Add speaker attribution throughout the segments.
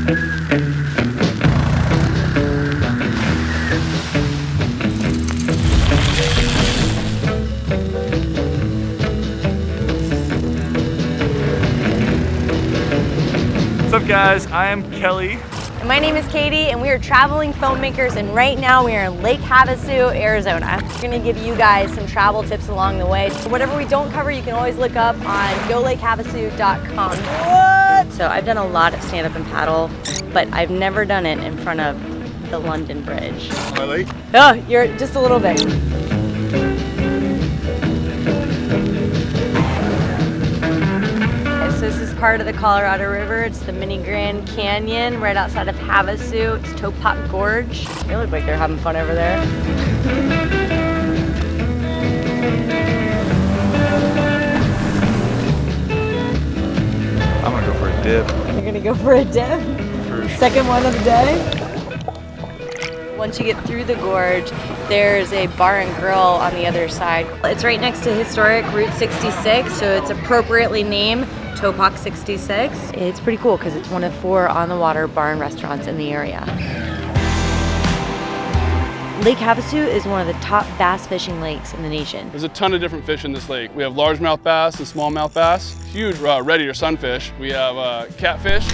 Speaker 1: What's up guys, I am Kelly.
Speaker 2: And my name is Katie, and we are traveling filmmakers, and right now we are in Lake Havasu, Arizona. We're gonna give you guys some travel tips along the way. Whatever we don't cover, you can always look up on golakehavasu.com. What? So I've done a lot of stand-up and paddle, but I've never done it in front of the London Bridge.
Speaker 1: Am I late?
Speaker 2: Oh, you're just a little bit. So this is part of the Colorado River. It's the mini Grand Canyon right outside of Havasu. It's Topop Gorge. They look like they're having fun over there.
Speaker 1: I'm gonna go for a dip.
Speaker 2: You're gonna go for a dip? Second one of the day? Once you get through the gorge, there's a bar and grill on the other side. It's right next to historic Route 66, so it's appropriately named Topop 66. It's pretty cool because it's one of 4 on-the-water bar and restaurants in the area. Lake Havasu is one of the top bass fishing lakes in the nation.
Speaker 3: There's a ton of different fish in this lake. We have largemouth bass and smallmouth bass, huge red ear sunfish. We have catfish.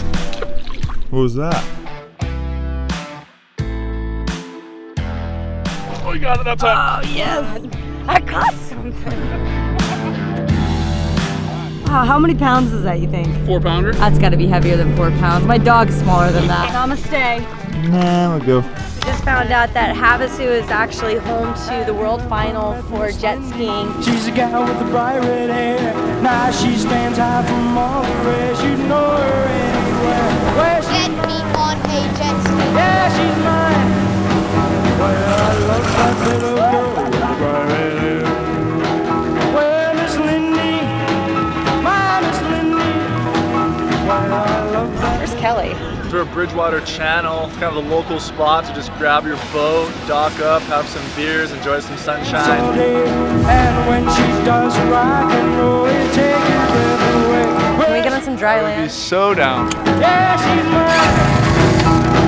Speaker 1: What was that?
Speaker 3: Oh, you got it that time.
Speaker 2: Oh, yes! I caught something. Wow, how many pounds is that, you think?
Speaker 3: 4-pounder.
Speaker 2: That's gotta be heavier than 4 pounds. My dog's smaller than that. Namaste.
Speaker 1: Nah, I'll go.
Speaker 2: We just found out that Havasu is actually home to the world final for jet skiing.
Speaker 4: She's a gal with the bright red hair. Now she stands high from all the rest. You know her anywhere. Where she
Speaker 5: Get me on a jet ski.
Speaker 4: Yeah, she's mine. Well, I love that little girl with the bright red hair. Well, Miss Lindy, my Miss Lindy. Well, I love that.
Speaker 2: Where's Kelly?
Speaker 1: Through Bridgewater Channel, it's kind of the local spot to just grab your boat, dock up, have some beers, enjoy some sunshine.
Speaker 4: And when she does rock and roll, you take your breath away.
Speaker 2: Can we get on some dry
Speaker 1: I'd be
Speaker 2: land?
Speaker 1: so down.
Speaker 4: Yeah, she's mine.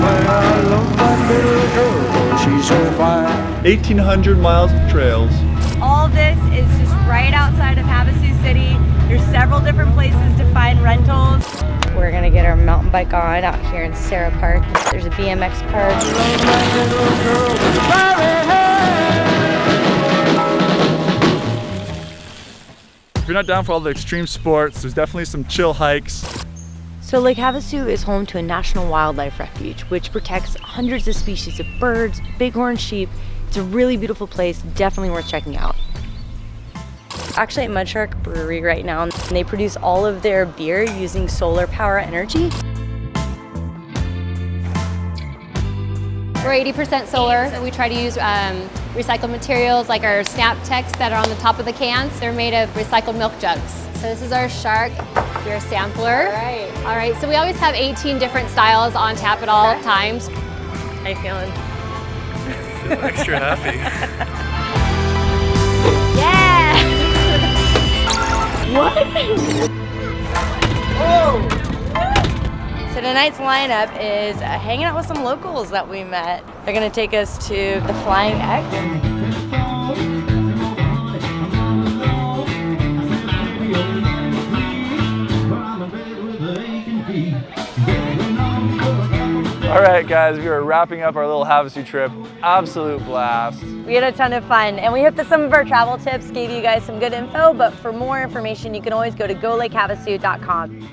Speaker 4: Well, I love that little girl, she's so fine.
Speaker 1: 1,800 miles of trails.
Speaker 2: All this is just right outside of Havasu City. There's several different places to find rentals. We're gonna get our mountain bike on out here in Sarah Park. There's a BMX park.
Speaker 1: If you're not down for all the extreme sports, there's definitely some chill hikes.
Speaker 2: So Lake Havasu is home to a national wildlife refuge, which protects hundreds of species of birds, bighorn sheep. It's a really beautiful place, definitely worth checking out. Actually at Mud Shark Brewery right now, and they produce all of their beer using solar power energy.
Speaker 5: We're 80% solar. So we try to use recycled materials like our snap techs that are on the top of the cans. They're made of recycled milk jugs. So this is our shark beer sampler. All right, so we always have 18 different styles on tap at all times.
Speaker 2: How you feeling?
Speaker 1: I feel extra happy.
Speaker 2: Yeah! What? Whoa! So tonight's lineup is hanging out with some locals that we met. They're gonna take us to the Flying X.
Speaker 1: All right, guys, we are wrapping up our little Havasu trip. Absolute blast.
Speaker 2: We had a ton of fun, and we hope that some of our travel tips gave you guys some good info, but for more information, you can always go to golakehavasu.com.